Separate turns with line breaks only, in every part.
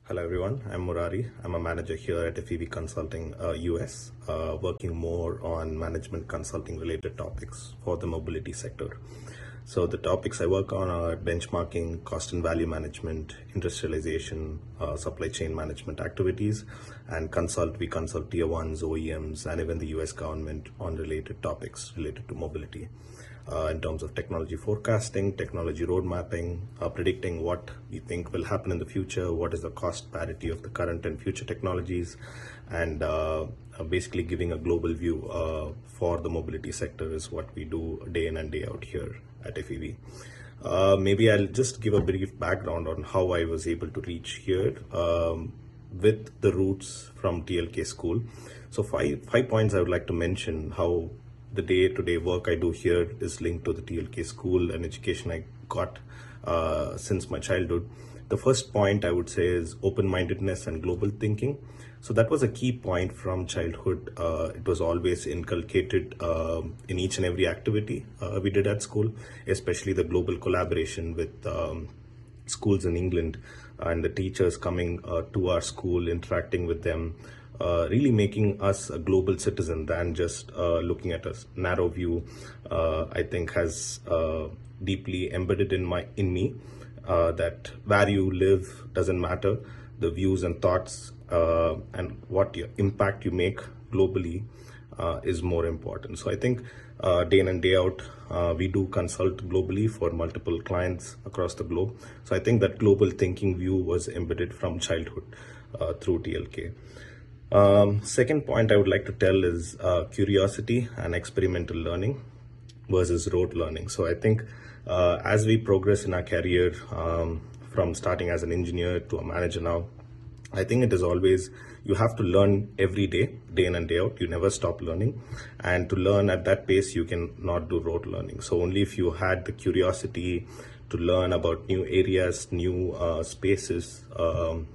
Hello everyone, I'm Murari. I'm a manager here at FEV Consulting US, working more on management consulting related topics for the mobility sector. So the topics I work on are benchmarking, cost and value management, industrialization, supply chain management activities, and we consult tier ones, OEMs, and even the US government on related topics related to mobility. In terms of technology forecasting, technology road mapping, predicting what we think will happen in the future, what is the cost parity of the current and future technologies, and basically giving a global view for the mobility sector is what we do day in and day out here at FEV. Maybe I'll just give a brief background on how I was able to reach here with the roots from TLK school. So five points I would like to mention how the day-to-day work I do here is linked to the TLK school and education I got since my childhood. The first point I would say is open-mindedness and global thinking. So that was a key point from childhood. It was always inculcated in each and every activity we did at school, especially the global collaboration with schools in England and the teachers coming to our school, interacting with them, really making us a global citizen than just looking at a narrow view. I think has deeply embedded in me that where you live doesn't matter. The views and thoughts and what impact you make globally is more important. So I think day in and day out, we do consult globally for multiple clients across the globe. So I think that global thinking view was embedded from childhood through TLK. Second point I would like to tell is curiosity and experimental learning versus rote learning. So I think as we progress in our career, from starting as an engineer to a manager now, I think it is always, you have to learn every day, day in and day out. You never stop learning. And to learn at that pace, you can not do rote learning. So only if you had the curiosity to learn about new areas, new spaces, will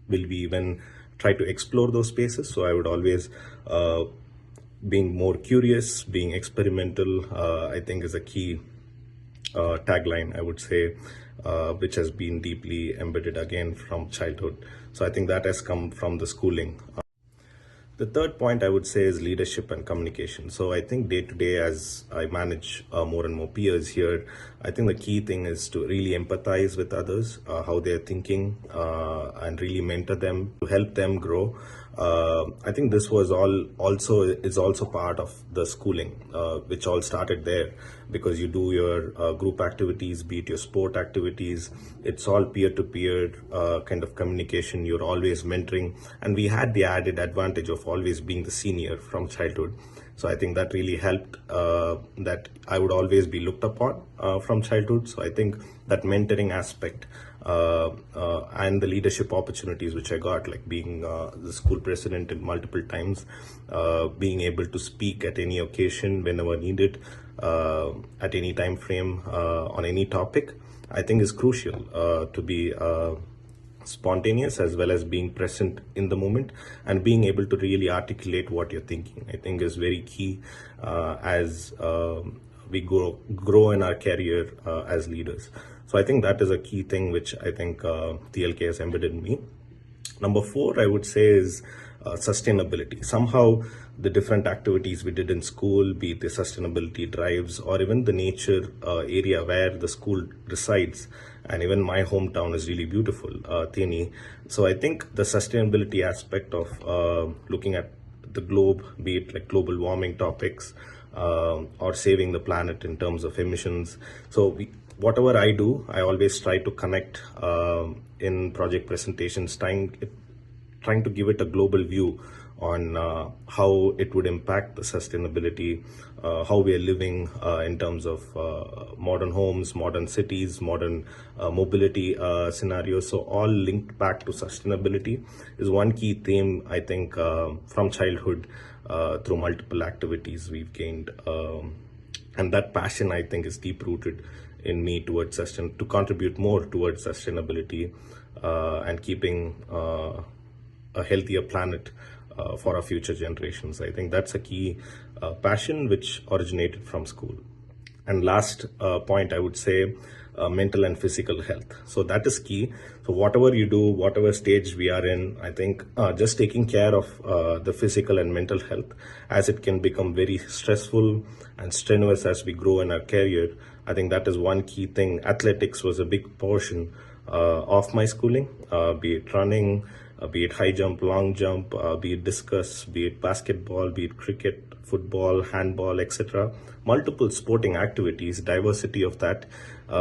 we even try to explore those spaces. So I would always, being more curious, being experimental, I think is a key tagline, I would say, which has been deeply embedded again from childhood. So I think that has come from the schooling. The third point I would say is leadership and communication. So I think day to day as I manage more and more peers here, I think the key thing is to really empathize with others, how they're thinking, and really mentor them to help them grow. I think this was also part of the schooling, which all started there, because you do your group activities, be it your sport activities, it's all peer-to-peer kind of communication. You're always mentoring, and we had the added advantage of always being the senior from childhood. So I think that really helped, that I would always be looked upon from childhood. So I think that mentoring aspect and the leadership opportunities which I got, like being the school president in multiple times, being able to speak at any occasion whenever needed, at any time frame, on any topic, I think is crucial to be spontaneous as well as being present in the moment and being able to really articulate what you're thinking. I think is very key as we grow in our career as leaders. So I think that is a key thing which I think TLK has embedded in me. Number 4, I would say, is sustainability. Somehow the different activities we did in school, be it the sustainability drives or even the nature area where the school resides, and even my hometown is really beautiful, Theni. So I think the sustainability aspect of looking at the globe, be it like global warming topics or saving the planet in terms of emissions. So whatever I do, I always try to connect in project presentations, trying to give it a global view on how it would impact the sustainability, how we are living in terms of modern homes, modern cities, modern mobility scenarios. So all linked back to sustainability is one key theme, I think, from childhood through multiple activities we've gained. And that passion, I think, is deep rooted in me towards to contribute more towards sustainability and keeping a healthier planet for our future generations. I think that's a key passion which originated from school. And last point, I would say mental and physical health. So that is key. So whatever you do, whatever stage we are in, I think just taking care of the physical and mental health, as it can become very stressful and strenuous as we grow in our career. I think that is one key thing. Athletics was a big portion of my schooling, be it running, be it high jump, long jump, be it discus, be it basketball, be it cricket, football, handball, etc. Multiple sporting activities, diversity of that,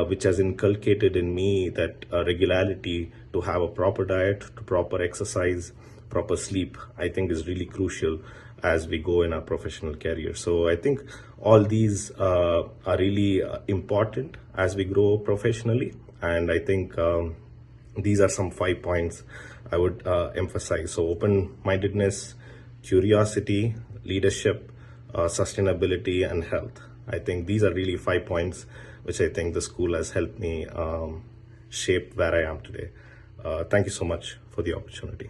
which has inculcated in me that regularity to have a proper diet, to proper exercise, proper sleep, I think is really crucial as we go in our professional career. So I think all these are really important as we grow professionally. And I think these are some 5 points I would emphasize. So open-mindedness, curiosity, leadership, sustainability, and health. I think these are really 5 points which I think the school has helped me shape where I am today. Thank you so much for the opportunity.